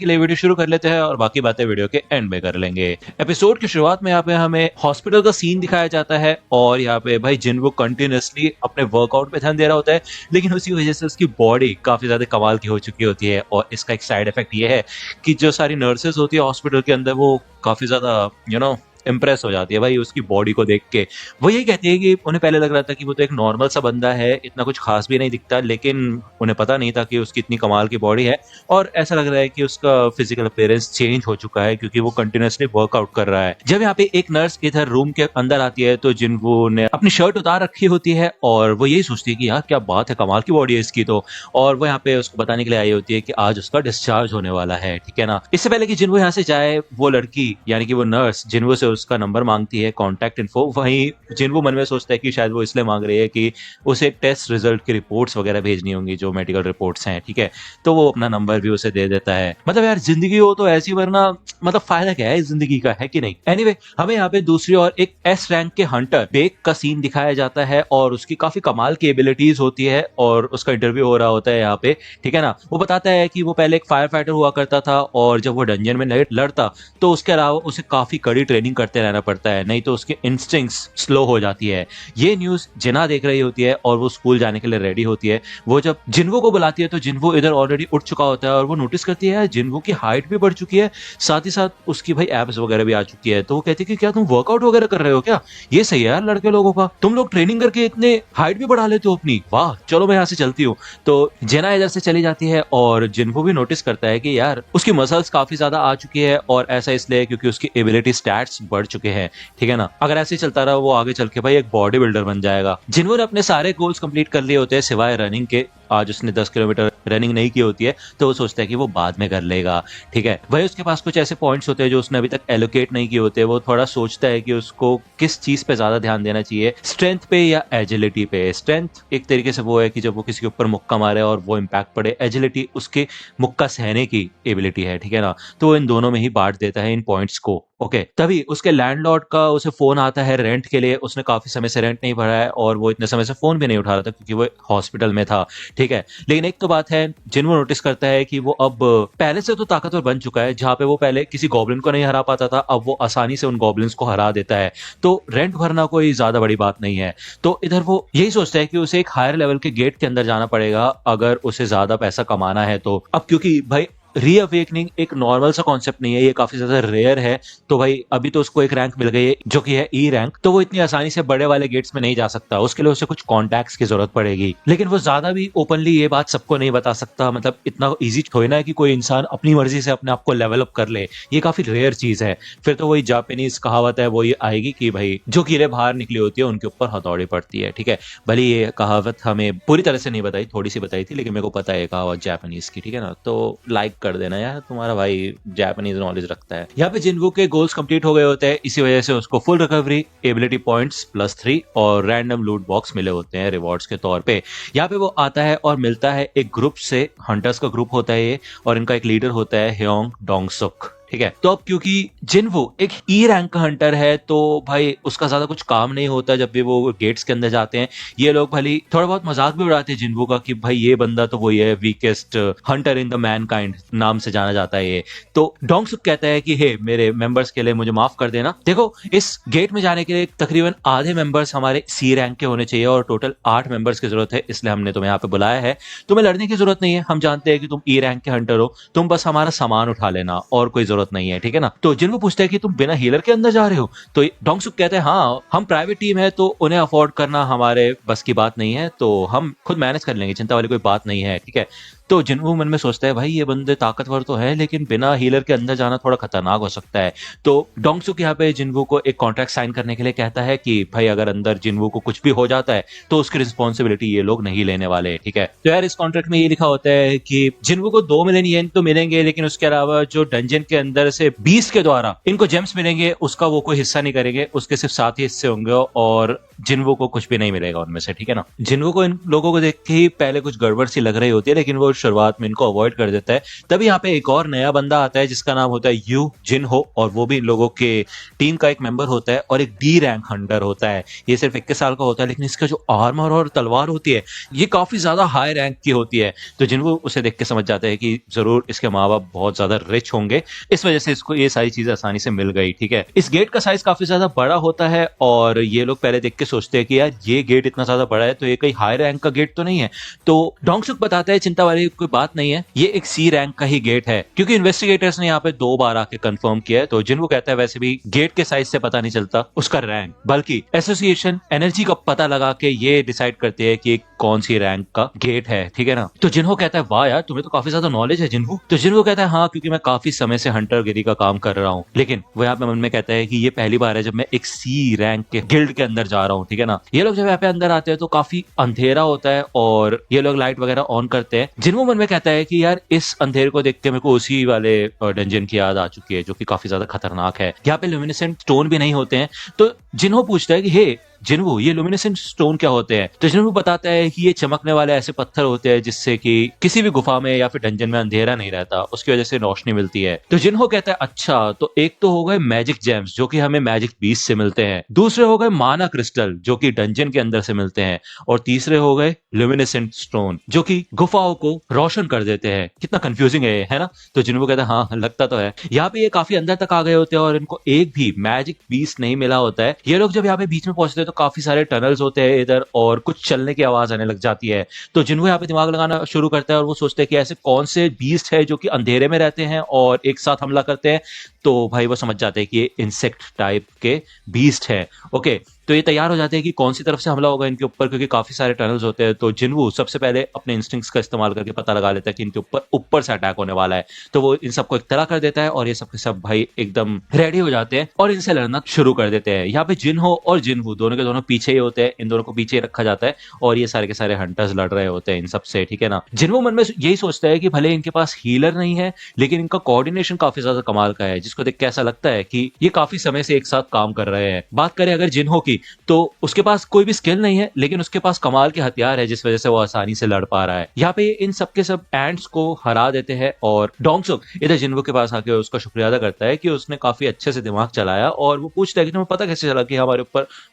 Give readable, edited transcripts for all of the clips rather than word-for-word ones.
के लिए वीडियो शुरू कर लेते हैं और बाकी बातें वीडियो के एंड में कर लेंगे। एपिसोड की शुरुआत में यहाँ पे हमें हॉस्पिटल का सीन दिखाया जाता है और यहाँ पे भाई जिन्वो कंटिन्यूअसली अपने वर्कआउट पे ध्यान दे रहा होता है, लेकिन उसी वजह से उसकी बॉडी काफी ज्यादा कमाल की हो चुकी होती है। और इसका एक साइड इफेक्ट ये है कि जो सारी नर्सेज होती है हॉस्पिटल के अंदर वो काफी ज्यादा इम्प्रेस हो जाती है भाई उसकी बॉडी को देख के। वो यही कहती है कि उन्हें पहले लग रहा था कि वो तो एक नॉर्मल सा बंदा है, इतना कुछ खास भी नहीं दिखता, लेकिन उन्हें पता नहीं था कि उसकी इतनी कमाल की बॉडी है। और ऐसा लग रहा है कि उसका फिजिकल अपीयरेंस चेंज हो चुका है क्योंकि वो कंटिन्यूअसली वर्कआउट कर रहा है। जब यहाँ पे एक नर्स इधर रूम के अंदर आती है तो जिन्वो ने अपनी शर्ट उतार रखी होती है और वो यही सोचती है कि यार क्या बात है, कमाल की बॉडी है इसकी तो। और वो यहाँ पे उसको बताने के लिए आई होती है कि आज उसका डिस्चार्ज होने वाला है, ठीक है ना। इससे पहले कि जिन्वो यहाँ से जाए, वो लड़की यानी कि वो नर्स जिन्वो से उसका नंबर मांगती है, कांटेक्ट इन्फो। वहीं जिन्वो मन में सोचता है कि शायद वो इसलिए मांग रही है कि उसे टेस्ट रिजल्ट की रिपोर्ट्स वगैरह भेजनी होंगी, जो मेडिकल रिपोर्ट्स हैं, ठीक है। तो वो अपना नंबर भी उसे दे देता है। मतलब यार जिंदगी हो तो ऐसी, वरना मतलब फायदा क्या है इस जिंदगी का, है कि नहीं। एनीवे हमें यहाँ पे दूसरी ओर एक एस रैंक के हंटर बेक का सीन दिखाया जाता है और उसकी काफी कमाल की एबिलिटीज होती है और उसका इंटरव्यू हो रहा होता है यहाँ पे, ठीक है ना। वो बताता है कि वो पहले एक फायर फाइटर हुआ करता था और जब वो डंजन में लड़ता तो उसके अलावा उसे काफी कड़ी ट्रेनिंग करते रहना पड़ता है, नहीं तो उसके इंस्टिंक्ट्स स्लो हो जाती है। ये न्यूज जिना देख रही होती है और वो स्कूल जाने के लिए रेडी होती है। वो जब जिन्वो को बुलाती है तो जिन्वो इधर ऑलरेडी उठ चुका होता है और वो नोटिस करती है जिन्वो की हाइट भी बढ़ चुकी है, साथ ही साथ उसकी भाई एब्स वगैरह भी आ चुकी है। तो वो कहती है कि क्या तुम वर्कआउट वगैरह कर रहे हो क्या, ये सही है यार लड़के लोगों का, तुम लोग ट्रेनिंग करके इतने हाइट भी बढ़ा लेते हो अपनी, वाह चलो मैं यहाँ से चलती हूँ। तो जेना इधर से चली जाती है और जिन्वो भी नोटिस करता है कि यार उसकी मसल्स काफी ज्यादा आ चुकी है और ऐसा इसलिए क्योंकि उसकी एबिलिटी स्टैट्स बढ़ चुके हैं, ठीक है ना। अगर ऐसे ही चलता रहा वो आगे चल के भाई एक बॉडी बिल्डर बन जाएगा। जिन्हों ने अपने सारे गोल्स कंप्लीट कर लिए होते हैं सिवाय रनिंग के, आज उसने 10 किलोमीटर रनिंग नहीं की होती है तो वो सोचता है कि वो बाद में कर लेगा, ठीक है। वही उसके पास कुछ ऐसे पॉइंट्स होते हैं जो उसने अभी तक एलोकेट नहीं किए होते। वो थोड़ा सोचता है कि उसको किस चीज पे ज्यादा ध्यान देना चाहिए, स्ट्रेंथ पे या एजिलिटी पे। स्ट्रेंथ एक तरीके से वो है कि जब वो किसी के ऊपर मुक्का मारे और वो इम्पैक्ट पड़े, एजिलिटी उसके मुक्का सहने की एबिलिटी है, ठीक है ना। तो वो इन दोनों में ही बांट देता है इन पॉइंट्स को, ओके। तभी उसके लैंडलॉर्ड का उसे फोन आता है रेंट के लिए। उसने काफी समय से रेंट नहीं भरा है और वो इतने समय से फोन भी नहीं उठा रहा था क्योंकि वो हॉस्पिटल में था, ठीक है। लेकिन एक तो बात है जिन्हों नोटिस करता है कि वो अब पहले से तो ताकतवर बन चुका है। जहां पे वो पहले किसी गॉब्लिन को नहीं हरा पाता था, अब वो आसानी से उन गॉब्लिन्स को हरा देता है। तो रेंट भरना कोई ज्यादा बड़ी बात नहीं है। तो इधर वो यही सोचता है कि उसे एक हायर लेवल के गेट के अंदर जाना पड़ेगा अगर उसे ज्यादा पैसा कमाना है तो। अब क्योंकि भाई रीअवेकनिंग एक नॉर्मल सा कॉन्सेप्ट नहीं है, ये काफी ज्यादा रेयर है। तो भाई अभी तो उसको एक रैंक मिल गई है जो कि है ई रैंक, तो वो इतनी आसानी से बड़े वाले गेट्स में नहीं जा सकता। उसके लिए उसे कुछ कॉन्टैक्ट्स की जरूरत पड़ेगी। लेकिन वो ज्यादा भी ओपनली ये बात सबको नहीं बता सकता। मतलब इतना इजी थोड़ी ना है कि कोई इंसान अपनी मर्जी से अपने आप को लेवल अप कर ले, ये काफी रेयर चीज है। फिर तो वही जापानीज कहावत है वो ये आएगी कि भाई जो कीड़े बाहर निकली होती है उनके ऊपर हथौड़ी पड़ती है, ठीक है। भले ये कहावत हमें पूरी तरह से नहीं बताई, थोड़ी सी बताई थी, लेकिन मेरे को पता है कहावत जापानीज की, ठीक है ना। तो लाइक कर देना यार, तुम्हारा भाई जापानीज नॉलेज रखता है। यहाँ पे जिन्वो के गोल्स कंप्लीट हो गए होते हैं, इसी वजह से उसको फुल रिकवरी, एबिलिटी पॉइंट्स +3 और रैंडम लूट बॉक्स मिले होते हैं रिवॉर्ड्स के तौर पे। यहाँ पे वो आता है और मिलता है एक ग्रुप से, हंटर्स का ग्रुप होता है ये, और इनका एक लीडर होता है ह्योंग डोंगसुक, ठीक है। तो अब क्योंकि जिन्वो एक ई रैंक का हंटर है तो भाई उसका ज्यादा कुछ काम नहीं होता जब भी वो गेट्स के अंदर जाते हैं। ये लोग भली थोड़ा बहुत मजाक भी उड़ाते हैं जिन्वो का कि भाई ये बंदा तो वही है weakest Hunter in the Mankind, नाम से जाना जाता है ये। तो डोंगसुक कहता है कि हे मेरे मेंबर्स के लिए मुझे माफ कर देना, देखो इस गेट में जाने के लिए तकरीबन आधे मेंबर्स हमारे सी रैंक के होने चाहिए और टोटल 8 मेंबर्स की जरूरत है, इसलिए हमने तुम्हें यहाँ पे बुलाया है। तुम्हें लड़ने की जरूरत नहीं है, हम जानते हैं कि तुम ई रैंक के हंटर हो, तुम बस हमारा सामान उठा लेना और कोई जरूरत नहीं है, ठीक है ना। तो जिन्वो पूछता है कि तुम बिना हीलर के अंदर जा रहे हो, तो डोंगसुक कहते हैं हाँ हम प्राइवेट टीम है तो उन्हें अफोर्ड करना हमारे बस की बात नहीं है, तो हम खुद मैनेज कर लेंगे, चिंता वाली कोई बात नहीं है, ठीक है। तो जिन्वो मन में सोचता है भाई ये बंदे ताकतवर तो है लेकिन बिना हीलर के अंदर जाना थोड़ा खतरनाक हो सकता है। तो डोंगसुक यहाँ पे जिन्वो को एक कॉन्ट्रैक्ट साइन करने के लिए कहता है कि भाई अगर अंदर जिन्वो को कुछ भी हो जाता है तो उसकी रिस्पॉन्सिबिलिटी ये लोग नहीं लेने वाले, ठीक है। तो यार इस कॉन्ट्रैक्ट में ये लिखा होता है कि जिन्वो को 2 मिलियन येन तो मिलेंगे, लेकिन उसके अलावा जो डंजन के अंदर से 20 के द्वारा इनको जेम्स मिलेंगे उसका वो कोई हिस्सा नहीं करेंगे, उसके सिर्फ 7 ही हिस्से होंगे और जिन्वो को कुछ भी नहीं मिलेगा उनमें से, ठीक है ना। जिन्वो को इन लोगों को देख के ही पहले कुछ गड़बड़ सी लग रही होती है, लेकिन वो शुरुआत में इनको अवॉइड कर देता है। तभी यहाँ पे एक और नया बंदा आता है जिसका नाम होता है यू जिनहो, और वो भी इन लोगों के टीम का एक मेंबर होता है और एक डी रैंक हंटर होता है। ये सिर्फ 21 साल का होता है, लेकिन इसका जो आर्मर और तलवार होती है ये काफी ज्यादा हाई रैंक की होती है। तो जिनको उसे देख के समझ जाते हैं कि जरूर इसके माँ बाप बहुत ज्यादा रिच होंगे, इस वजह से इसको ये सारी चीजें आसानी से मिल गई। ठीक है, इस गेट का साइज काफी ज्यादा बड़ा होता है और ये लोग पहले देख के सोचते हैं कि यार ये गेट इतना ज्यादा बड़ा है तो ये कहीं हाई रैंक का गेट तो नहीं है। तो डोंगसुक बताता है चिंता वाली कोई बात नहीं है, ये एक सी रैंक का ही गेट है, क्योंकि इन्वेस्टिगेटर्स ने यहाँ पे 2 बार आके कंफर्म किया है। तो जिनको कहता है वैसे भी गेट के साइज से पता नहीं चलता उसका रैंक, बल्कि एसोसिएशन एनर्जी का पता लगा के ये डिसाइड करती है कि कौन सी रैंक का गेट है। ठीक है ना। तो जिन्हो कहता है वाह यार तुम्हें तो काफी ज्यादा नॉलेज है जिन्हो। तो जिन्हो कहता है हाँ, क्योंकि मैं काफी समय से हंटर गिरी का काम कर रहा हूँ। लेकिन वो यहाँ पे मन में कहता है कि ये पहली बार है जब मैं एक सी रैंक के गिल्ड के अंदर जा रहा हूँ। ठीक है ना। ये लोग जब यहाँ पे अंदर आते हैं तो काफी अंधेरा होता है और ये लोग लाइट वगैरह ऑन करते हैं। जिन्हो मन में कहता है कि यार इस अंधेरे को देख के मेरे को उसी वाले डंजन की याद आ चुकी है जो कि काफी ज्यादा खतरनाक है। यहाँ पे ल्यूमिनेसेंट स्टोन भी नहीं होते हैं। तो जिन्हो पूछता है कि हे जिन्हो ये लुमिनेसेंट स्टोन क्या होते हैं। तो जिन्हो बताता है कि ये चमकने वाले ऐसे पत्थर होते हैं जिससे कि किसी भी गुफा में या फिर डंजन में अंधेरा नहीं रहता, उसकी वजह से रोशनी मिलती है। तो जिन्हो कहता है अच्छा, तो एक तो हो गए मैजिक जेम्स जो कि हमें मैजिक बीस्ट से मिलते हैं, दूसरे हो गए माना क्रिस्टल जो कि डंजन के अंदर से मिलते हैं, और तीसरे हो गए लुमिनेसेंट स्टोन जो कि गुफाओं को रोशन कर देते हैं। कितना कंफ्यूजिंग है ना। तो जिन्हो कहता है हाँ लगता तो है। यहाँ पे ये काफी अंदर तक आ गए होते हैं और इनको एक भी मैजिक बीस्ट नहीं मिला होता है। ये लोग जब यहाँ पे बीच में पहुंचते हैं तो काफी सारे टनल्स होते हैं इधर और कुछ चलने की आवाज आने लग जाती है। तो जिन्हों यहाँ पे दिमाग लगाना शुरू करता है और वो सोचते हैं कि ऐसे कौन से बीस्ट है जो कि अंधेरे में रहते हैं और एक साथ हमला करते हैं। तो भाई वो समझ जाते हैं कि ये इंसेक्ट टाइप के बीस्ट है। ओके, तो ये तैयार हो जाते हैं कि कौन सी तरफ से हमला होगा इनके ऊपर, क्योंकि काफी सारे टनल्स होते हैं। तो जिन्वू सबसे पहले अपने इंस्टिंक्ट्स का इस्तेमाल करके पता लगा लेता है कि इनके ऊपर से अटैक होने वाला है। तो वो इन सबको एक तरह कर देता है और ये सब के सब भाई एकदम रेडी हो जाते हैं और इनसे लड़ना शुरू कर देते हैं। यहाँ पे जिन्हो और जिन्वू दोनों के दोनों पीछे ही होते हैं, इन दोनों को पीछे रखा जाता है और ये सारे के सारे हंटर्स लड़ रहे होते हैं इन सबसे। ठीक है ना। जिन्वू मन में यही सोचता है कि भले इनके पास हीलर नहीं है लेकिन इनका कोऑर्डिनेशन काफी ज्यादा कमाल का है, जिसको देख के ऐसा लगता है कि ये काफी समय से एक साथ काम कर रहे हैं। बात करें अगर जिन्हो की, तो उसके पास कोई भी स्किल नहीं है लेकिन उसके पास कमाल के हथियार है जिस वजह से वो आसानी से लड़ पा रहा है। यहाँ पे इन सब के सब एंड्स को हरा देते हैं और डोंगसुक इधर जिन्वू के पास आके उसका शुक्रिया अदा करता है कि उसने काफी अच्छे से दिमाग चलाया, और वो पूछता है कि तुम्हें पता कैसे चला कि हमारे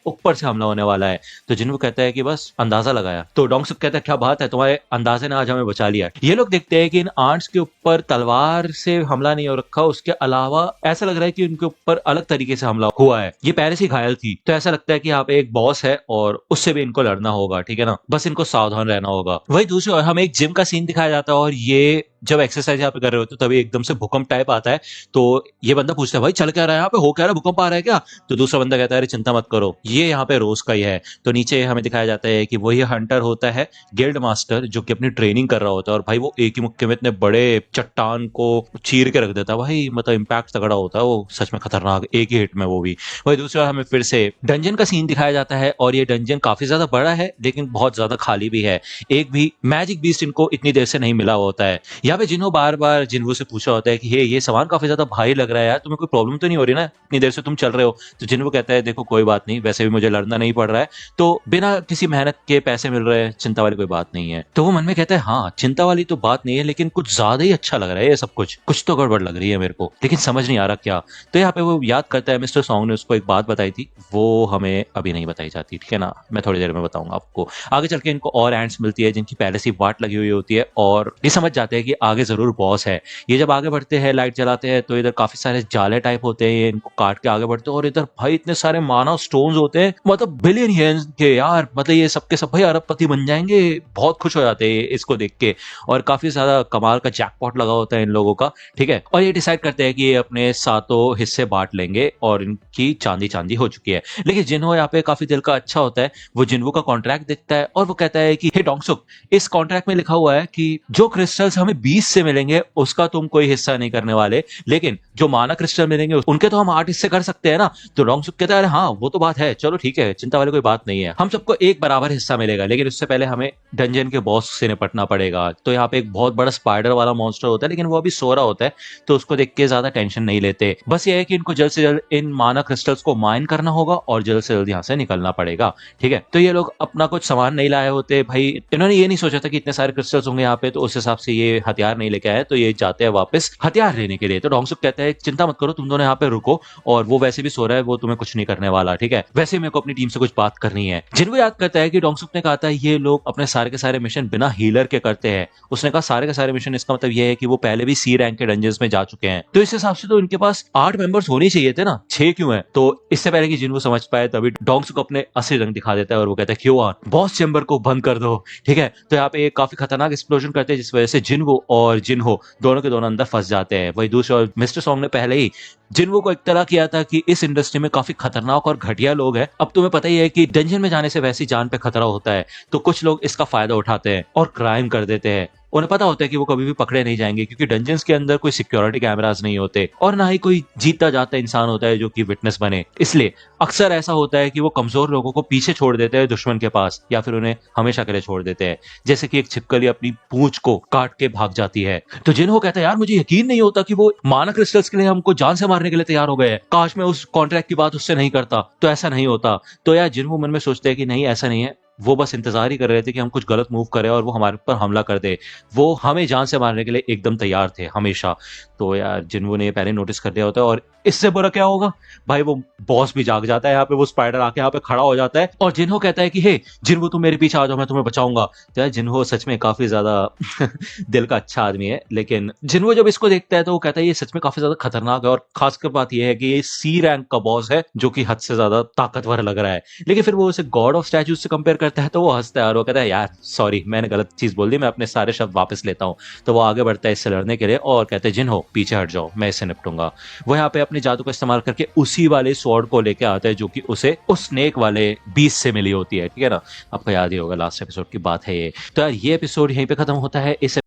ऊपर से हमला होने वाला है। तो जिन्वू कहता है कि बस अंदाजा लगाया। तो डोंगसुक कहता है क्या बात है, तुम्हारे अंदाजे ने आज हमें बचा लिया। ये लोग देखते हैं कि इन आंट्स के ऊपर तलवार से हमला नहीं हो रखा, उसके अलावा ऐसा लग रहा है कि उनके ऊपर अलग तरीके से हमला हुआ है। ये पहले से ही घायल थी, तो ऐसा लगता है कि यहाँ पे एक बॉस है और उससे भी इनको लड़ना होगा। ठीक है ना। बस इनको सावधान रहना होगा। वही दूसरी ओर हमें एक जिम का सीन दिखाया जाता है और ये जब एक्सरसाइज यहाँ पे कर रहे होते तभी एकदम से भूकंप टाइप आता है। तो ये बंदा पूछता है भाई चल क्या रहा है यहाँ पे, हो क्या रहा है, भूकंप आ रहा है क्या। तो दूसरा बंदा कहता है अरे चिंता मत करो, ये यहाँ पे रोज का ही है। तो नीचे हमें दिखाया जाता है कि वही हंटर होता है गिल्ड मास्टर जो कि अपनी ट्रेनिंग कर रहा होता है, और भाई वो एक ही मुक्के में इतने बड़े चट्टान को चीर के रख देता है। भाई मतलब इम्पैक्ट तगड़ा होता है वो, सच में खतरनाक, एक ही हिट में वो भी। वही दूसरी बार हमें फिर से डंजन का सीन दिखाया जाता है और ये डंजन काफी ज्यादा बड़ा है लेकिन बहुत ज्यादा खाली भी है। एक भी मैजिक बीस्ट इनको इतनी देर से नहीं मिला होता है। यहाँ पे जिन्हों बार बार जिन्वू से पूछा होता है कि ये सामान काफी ज्यादा भारी लग रहा है यार, तुम्हें कोई प्रॉब्लम तो नहीं हो रही ना इतनी देर से तुम चल रहे हो। तो जिन्वू कहता है देखो कोई बात नहीं, वैसे भी मुझे लड़ना नहीं पड़ रहा है, तो बिना किसी मेहनत के पैसे मिल रहे हैं, चिंता वाली कोई बात नहीं है। तो वो मन में कहता है हाँ चिंता वाली तो बात नहीं है लेकिन कुछ ज्यादा ही अच्छा लग रहा है ये सब कुछ तो गड़बड़ लग रही है मेरे को, लेकिन समझ नहीं आ रहा क्या। तो यहाँ पे वो याद करता है मिस्टर सॉन्ग ने उसको एक बात बताई थी, वो हमें अभी नहीं बताई जाती। ठीक है ना, मैं थोड़ी देर में बताऊंगा आपको। आगे चल के इनको और एंड्स मिलती है जिनकी पहले से वाट लगी हुई होती है और ये समझ जाते हैं कि आगे जरूर बॉस है। ये जब आगे बढ़ते हैं लाइट जलाते हैं तो इधर काफी सारे जाले टाइप होते हैं, इनको काट के आगे बढ़ते हैं और इधर भाई इतने सारे मानव स्टोन्स होते हैं, मतलब बिलियन के यार, मतलब ये सबके सब भाई अरबपति बन जाएंगे। बहुत खुश हो जाते हैं इसको देख के और काफी ज्यादा कमाल का जैकपॉट लगा होता है इन लोगों का। ठीक है, और ये डिसाइड करते हैं कि ये अपने सातों हिस्से बांट लेंगे और इनकी चांदी चांदी हो चुकी है। लेकिन जिन्हो यहाँ पे काफी दिल का अच्छा होता है, वो जिन्वू का कॉन्ट्रैक्ट देखता है और वो कहता है कि हे डोंगसुक, इस कॉन्ट्रैक्ट में लिखा हुआ है कि जो क्रिस्टल्स हमें बीस्ट से मिलेंगे उसका तुम कोई हिस्सा नहीं करने वाले, लेकिन जो माना क्रिस्टल मिलेंगे उनके तो हम 8 हिस्से कर सकते हैं ना। तो डोंगसुक कहता है अरे हाँ वो तो बात है, चलो ठीक है, चिंता वाली कोई बात नहीं है, हम सबको एक बराबर हिस्सा मिलेगा, लेकिन उससे पहले हमें डंजन के बॉस से निपटना पड़ेगा। तो यहाँ पे एक बहुत बड़ा स्पाइडर वाला मॉन्स्टर होता है, लेकिन वो अभी सो रहा होता है, तो उसको देख के ज्यादा टेंशन नहीं लेते। बस ये है कि इनको जल्द से जल्द इन माना क्रिस्टल्स को माइन करना होगा और जल्द से जल्द यहाँ से निकलना पड़ेगा। ठीक है, तो ये लोग अपना कुछ सामान नहीं लाए होते भाई, इन्होंने ये नहीं सोचा था कि इतने सारे क्रिस्टल्स होंगे यहाँ पे, तो उस हिसाब से ये हथियार नहीं लेके आए, तो ये जाते हैं वापस हथियार लेने के लिए। तो डोंगसुक कहता है चिंता मत करो, तुम दोनों यहाँ पे रुको, और वो वैसे भी सो रहा है, वो तुम्हें कुछ नहीं करने वाला। ठीक है, वैसे मेरे को अपनी टीम से कुछ बात करनी है। जिनको याद करता है कि डोंगसुक ने कहा था ये लोग अपने सारे के सारे मिशन बिना हीलर के करते हैं, उसने कहा सारे के सारे मिशन, इसका मतलब ये है कि वो पहले भी सी रैंक के डंजन्स में जा चुके हैं, तो इस हिसाब से तो इनके पास 8 मेंबर्स होने चाहिए थे ना, 6 क्यों है। तो इससे पहले कि जिनको समझ पाए तभी डोंगसुक अपने असली रंग दिखा देता है और वो कहता है क्यों बॉस चैम्बर को बंद कर दो। ठीक है, तो यहाँ पे काफी खतरनाक एक्सप्लोजन करते हैं जिस वजह से जिनवो और जिनहो दोनों के दोनों अंदर फंस जाते हैं। वही दूसरे और मिस्टर सॉन्ग ने पहले ही जिनवो को इत्तला किया था कि इस इंडस्ट्री में काफी खतरनाक और घटिया लोग हैं। अब तुम्हें पता ही है कि डंजन में जाने से वैसी जान पे खतरा होता है, तो कुछ लोग इसका फायदा उठाते हैं और क्राइम कर देते हैं। उन्हें पता होता है कि वो कभी भी पकड़े नहीं जाएंगे, क्योंकि डंजन्स के अंदर कोई सिक्योरिटी कैमरास नहीं होते और ना ही कोई जीता जाता इंसान होता है जो कि विटनेस बने। इसलिए अक्सर ऐसा होता है कि वो कमजोर लोगों को पीछे छोड़ देते हैं दुश्मन के पास, या फिर उन्हें हमेशा के लिए छोड़ देते हैं, जैसे कि एक छिपकली अपनी पूंछ को काट के भाग जाती है। तो जिन्हों कहता है यार मुझे यकीन नहीं होता कि वो माना क्रिस्टल्स के लिए हमको जान से मारने के लिए तैयार हो गए हैं, काश मैं उस कॉन्ट्रैक्ट की बात उससे नहीं करता तो ऐसा नहीं होता। तो यार जिन्हों मन में सोचते हैं कि नहीं ऐसा नहीं है, वो बस इंतजार ही कर रहे थे कि हम कुछ गलत मूव करें और वो हमारे ऊपर हमला कर दे, वो हमें जान से मारने के लिए एकदम तैयार थे हमेशा। तो यार जिन्हों ने पहले नोटिस कर लिया होता है, और इससे बुरा क्या होगा भाई, वो बॉस भी जाग जाता है यहाँ पे, वो स्पाइडर आके यहाँ पे खड़ा हो जाता है और जिन्हों कहता है कि हे जिन्हों तुम मेरे पीछे आ जाओ, मैं तुम्हें बचाऊंगा। तो यार जिन्हों सच में काफी ज्यादा दिल का अच्छा आदमी है, लेकिन जिन्हों जब इसको देखता है तो वो कहता है ये सच में काफी ज्यादा खतरनाक है, और खासकर बात यह है कि ये सी रैंक का बॉस है जो कि हद से ज्यादा ताकतवर लग रहा है। लेकिन फिर वो उसे गॉड ऑफ स्टैच्यूज से कंपेयर करता है तो वो हंसता है और वो कहता है यार सॉरी मैंने गलत चीज बोल दी, मैं अपने सारे शब्द वापस लेता हूँ। तो वो आगे बढ़ता है इससे लड़ने के लिए और कहते हैं जिन्हों पीछे हट जाओ, मैं इससे निपटूंगा। वो यहाँ पे अपने जादू का इस्तेमाल करके उसी वाले स्वॉर्ड को लेके आता है जो कि उसे उस स्नेक वाले बीस से मिली होती है। ठीक है ना, आपको याद ही होगा लास्ट एपिसोड की बात है ये। तो यार ये एपिसोड यहीं पे खत्म होता है। इस